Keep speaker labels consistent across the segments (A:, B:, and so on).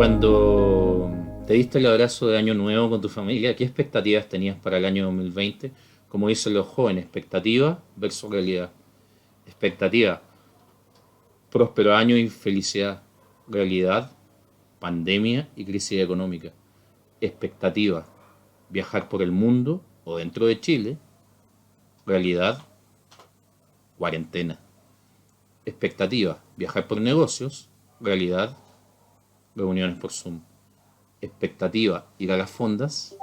A: Cuando te diste el abrazo de Año Nuevo con tu familia, ¿qué expectativas tenías para el año 2020? Como dicen los jóvenes, expectativa versus realidad. Expectativa, próspero año y felicidad. Realidad, pandemia y crisis económica. Expectativa, viajar por el mundo o dentro de Chile. Realidad, cuarentena. Expectativa, viajar por negocios. Realidad, reuniones por Zoom. Expectativa, ir a las fondas.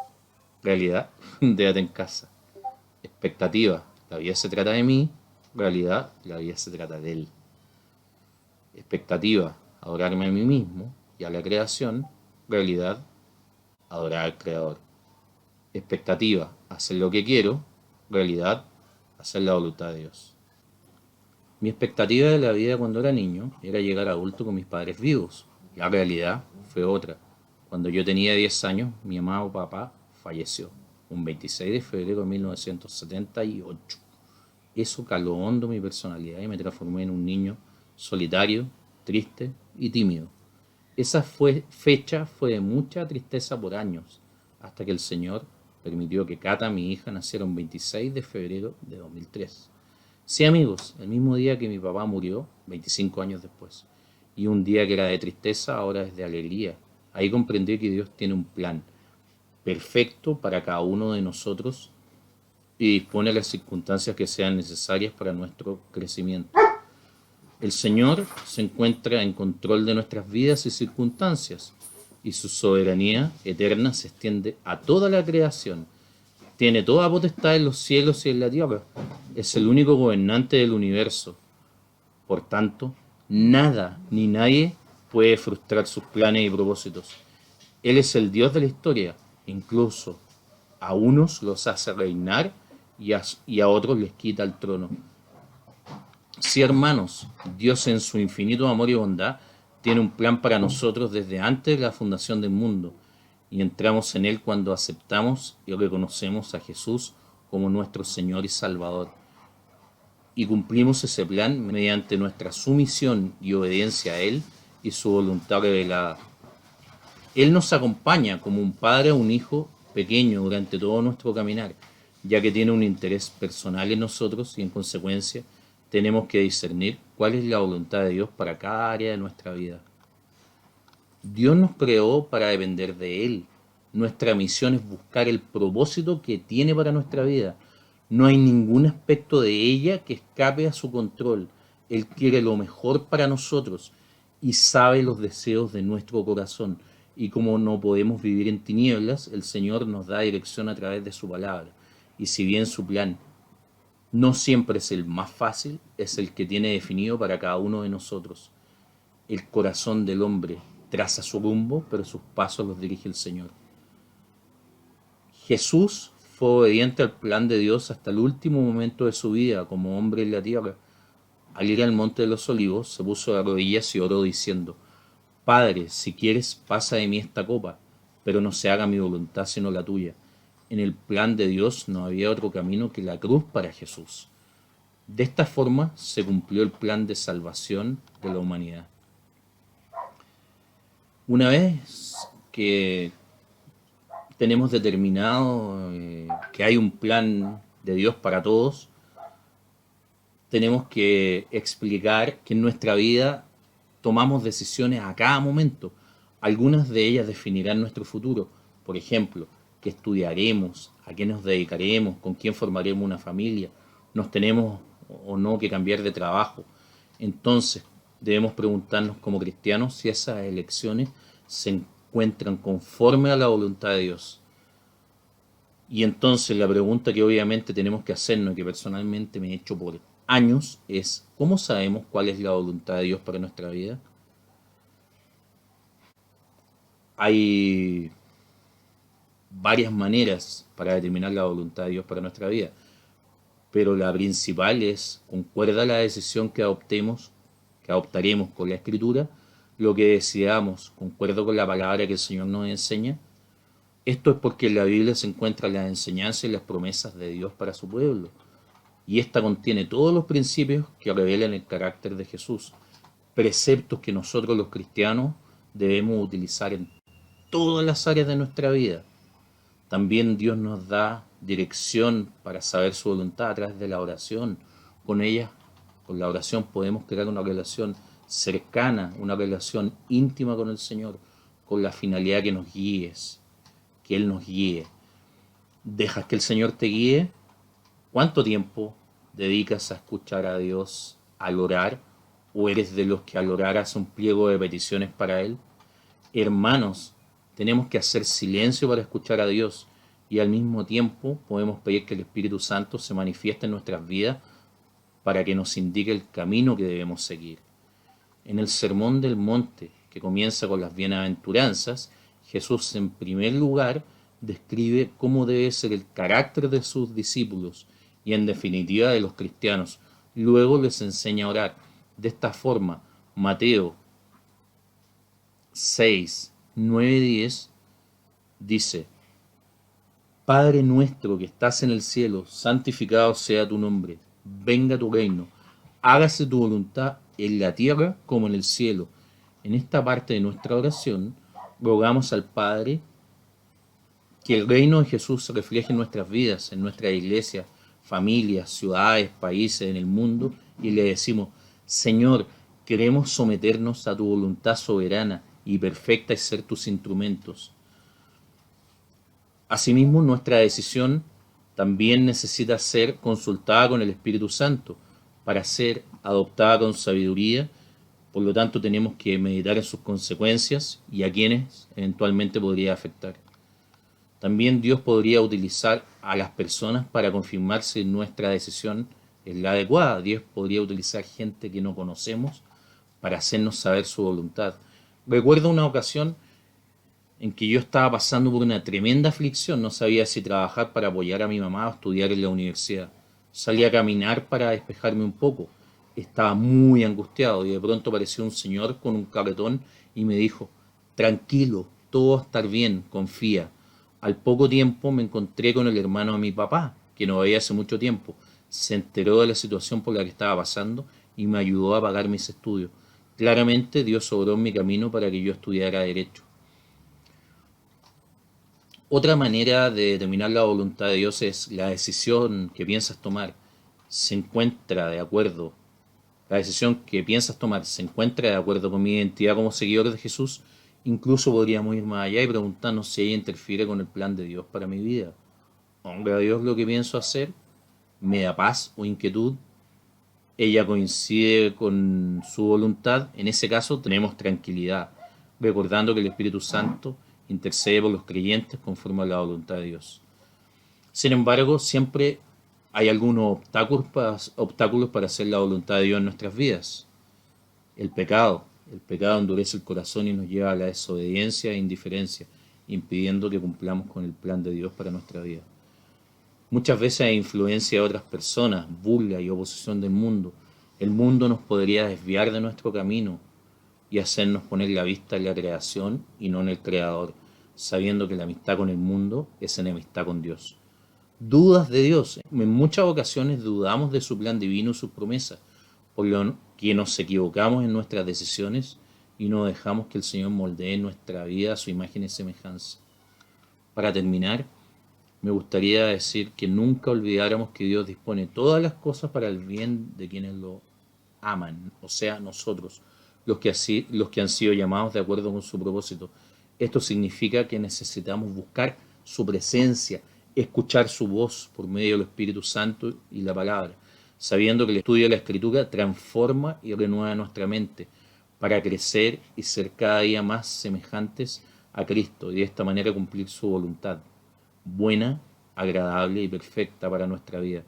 A: Realidad, quédate en casa. Expectativa, la vida se trata de mí. Realidad, la vida se trata de él. Expectativa, adorarme a mí mismo y a la creación. Realidad, adorar al creador. Expectativa, hacer lo que quiero. Realidad, hacer la voluntad de Dios. Mi expectativa de la vida cuando era niño era llegar adulto con mis padres vivos. La realidad fue otra. Cuando yo tenía 10 años, mi amado papá falleció, un 26 de febrero de 1978. Eso caló hondo mi personalidad y me transformé en un niño solitario, triste y tímido. Esa fecha fue de mucha tristeza por años, hasta que el Señor permitió que Cata, mi hija, naciera un 26 de febrero de 2003. Sí, amigos, el mismo día que mi papá murió, 25 años después. Y un día que era de tristeza, ahora es de alegría. Ahí comprendí que Dios tiene un plan perfecto para cada uno de nosotros y dispone las circunstancias que sean necesarias para nuestro crecimiento. El Señor se encuentra en control de nuestras vidas y circunstancias, y su soberanía eterna se extiende a toda la creación. Tiene toda potestad en los cielos y en la tierra. Es el único gobernante del universo. Por tanto, nada ni nadie puede frustrar sus planes y propósitos. Él es el Dios de la historia. Incluso a unos los hace reinar y a otros les quita el trono. Sí, hermanos, Dios en su infinito amor y bondad tiene un plan para nosotros desde antes de la fundación del mundo, y entramos en él cuando aceptamos y reconocemos a Jesús como nuestro Señor y Salvador. Y cumplimos ese plan mediante nuestra sumisión y obediencia a Él y su voluntad revelada. Él nos acompaña como un padre a un hijo pequeño durante todo nuestro caminar, ya que tiene un interés personal en nosotros y en consecuencia tenemos que discernir cuál es la voluntad de Dios para cada área de nuestra vida. Dios nos creó para depender de Él. Nuestra misión es buscar el propósito que tiene para nuestra vida. No hay ningún aspecto de ella que escape a su control. Él quiere lo mejor para nosotros y sabe los deseos de nuestro corazón. Y como no podemos vivir en tinieblas, el Señor nos da dirección a través de su palabra. Y si bien su plan no siempre es el más fácil, es el que tiene definido para cada uno de nosotros. El corazón del hombre traza su rumbo, pero sus pasos los dirige el Señor. Jesús fue obediente al plan de Dios hasta el último momento de su vida como hombre en la tierra. Al ir al monte de los olivos, se puso de rodillas y oró diciendo: Padre, si quieres, pasa de mí esta copa, pero no se haga mi voluntad sino la tuya. En el plan de Dios no había otro camino que la cruz para Jesús. De esta forma se cumplió el plan de salvación de la humanidad. Una vez que tenemos determinado que hay un plan de Dios para todos, tenemos que explicar que en nuestra vida tomamos decisiones a cada momento. Algunas de ellas definirán nuestro futuro. Por ejemplo, qué estudiaremos, a qué nos dedicaremos, con quién formaremos una familia, nos tenemos o no que cambiar de trabajo. Entonces, debemos preguntarnos como cristianos si esas elecciones se encuentran conforme a la voluntad de Dios. Y entonces la pregunta que obviamente tenemos que hacernos y que personalmente me he hecho por años es: ¿cómo sabemos cuál es la voluntad de Dios para nuestra vida? Hay varias maneras para determinar la voluntad de Dios para nuestra vida, pero la principal es: concuerda la decisión que adoptaremos con la Escritura, lo que decidamos concuerda con la palabra que el Señor nos enseña. Esto es porque en la Biblia se encuentran las enseñanzas y las promesas de Dios para su pueblo, y esta contiene todos los principios que revelan el carácter de Jesús, preceptos que nosotros los cristianos debemos utilizar en todas las áreas de nuestra vida. También Dios nos da dirección para saber su voluntad a través de la oración. Con ella, con la oración podemos crear una relación cercana, una relación íntima con el Señor, con la finalidad que nos guíes, que Él nos guíe. ¿Dejas que el Señor te guíe? ¿Cuánto tiempo dedicas a escuchar a Dios al orar? ¿O eres de los que al orar hace un pliego de peticiones para Él? Hermanos, tenemos que hacer silencio para escuchar a Dios y al mismo tiempo podemos pedir que el Espíritu Santo se manifieste en nuestras vidas para que nos indique el camino que debemos seguir. En el Sermón del Monte, que comienza con las bienaventuranzas, Jesús en primer lugar describe cómo debe ser el carácter de sus discípulos y en definitiva de los cristianos. Luego les enseña a orar. De esta forma, Mateo 6, 9, 10 dice: Padre nuestro que estás en el cielo, santificado sea tu nombre, venga tu reino, hágase tu voluntad en la tierra como en el cielo. En esta parte de nuestra oración rogamos al Padre que el reino de Jesús se refleje en nuestras vidas, en nuestra iglesia, familias, ciudades, países, en el mundo, y le decimos: Señor, queremos someternos a tu voluntad soberana y perfecta y ser tus instrumentos. Asimismo, nuestra decisión también necesita ser consultada con el Espíritu Santo para ser adoptada con sabiduría. Por lo tanto, tenemos que meditar en sus consecuencias y a quienes eventualmente podría afectar. También Dios podría utilizar a las personas para confirmar si nuestra decisión es la adecuada. Dios podría utilizar gente que no conocemos para hacernos saber su voluntad. Recuerdo una ocasión en que yo estaba pasando por una tremenda aflicción, no sabía si trabajar para apoyar a mi mamá o estudiar en la universidad. Salí a caminar para despejarme un poco. Estaba muy angustiado y de pronto apareció un señor con un carretón y me dijo: tranquilo, todo va a estar bien, confía. Al poco tiempo me encontré con el hermano de mi papá, que no veía hace mucho tiempo. Se enteró de la situación por la que estaba pasando y me ayudó a pagar mis estudios. Claramente Dios obró en mi camino para que yo estudiara Derecho. Otra manera de determinar la voluntad de Dios es la decisión que piensas tomar. Se encuentra de acuerdo, la decisión que piensas tomar se encuentra de acuerdo con mi identidad como seguidor de Jesús. Incluso podríamos ir más allá y preguntarnos si ella interfiere con el plan de Dios para mi vida. ¿Honra a Dios lo que pienso hacer? ¿Me da paz o inquietud? ¿Ella coincide con su voluntad? En ese caso tenemos tranquilidad, recordando que el Espíritu Santo intercede por los creyentes conforme a la voluntad de Dios. Sin embargo, siempre hay algunos obstáculos para hacer la voluntad de Dios en nuestras vidas. El pecado endurece el corazón y nos lleva a la desobediencia e indiferencia, impidiendo que cumplamos con el plan de Dios para nuestra vida. Muchas veces hay influencia de otras personas, burla y oposición del mundo. El mundo nos podría desviar de nuestro camino y hacernos poner la vista en la creación y no en el Creador, sabiendo que la amistad con el mundo es enemistad con Dios. Dudas de Dios. En muchas ocasiones dudamos de su plan divino y sus promesas, por lo que nos equivocamos en nuestras decisiones y no dejamos que el Señor moldee nuestra vida a su imagen y semejanza. Para terminar, me gustaría decir que nunca olvidáramos que Dios dispone todas las cosas para el bien de quienes lo aman, o sea, nosotros, los que han sido llamados de acuerdo con su propósito. Esto significa que necesitamos buscar su presencia, escuchar su voz por medio del Espíritu Santo y la palabra, sabiendo que el estudio de la Escritura transforma y renueva nuestra mente para crecer y ser cada día más semejantes a Cristo y de esta manera cumplir su voluntad, buena, agradable y perfecta para nuestra vida.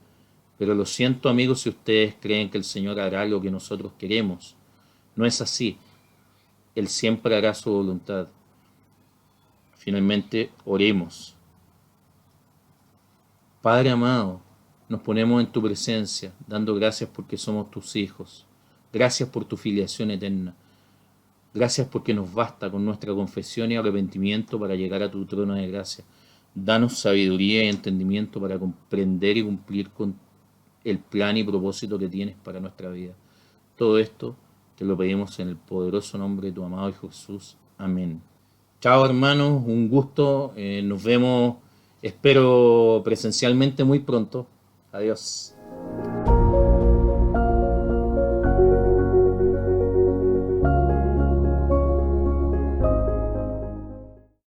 A: Pero lo siento, amigos, si ustedes creen que el Señor hará lo que nosotros queremos. No es así. Él siempre hará su voluntad. Finalmente, oremos. Padre amado, nos ponemos en tu presencia, dando gracias porque somos tus hijos. Gracias por tu filiación eterna. Gracias porque nos basta con nuestra confesión y arrepentimiento para llegar a tu trono de gracia. Danos sabiduría y entendimiento para comprender y cumplir con el plan y propósito que tienes para nuestra vida. Todo esto te lo pedimos en el poderoso nombre de tu amado Hijo Jesús. Amén. Chao hermanos, un gusto. Nos vemos, espero presencialmente muy pronto. Adiós.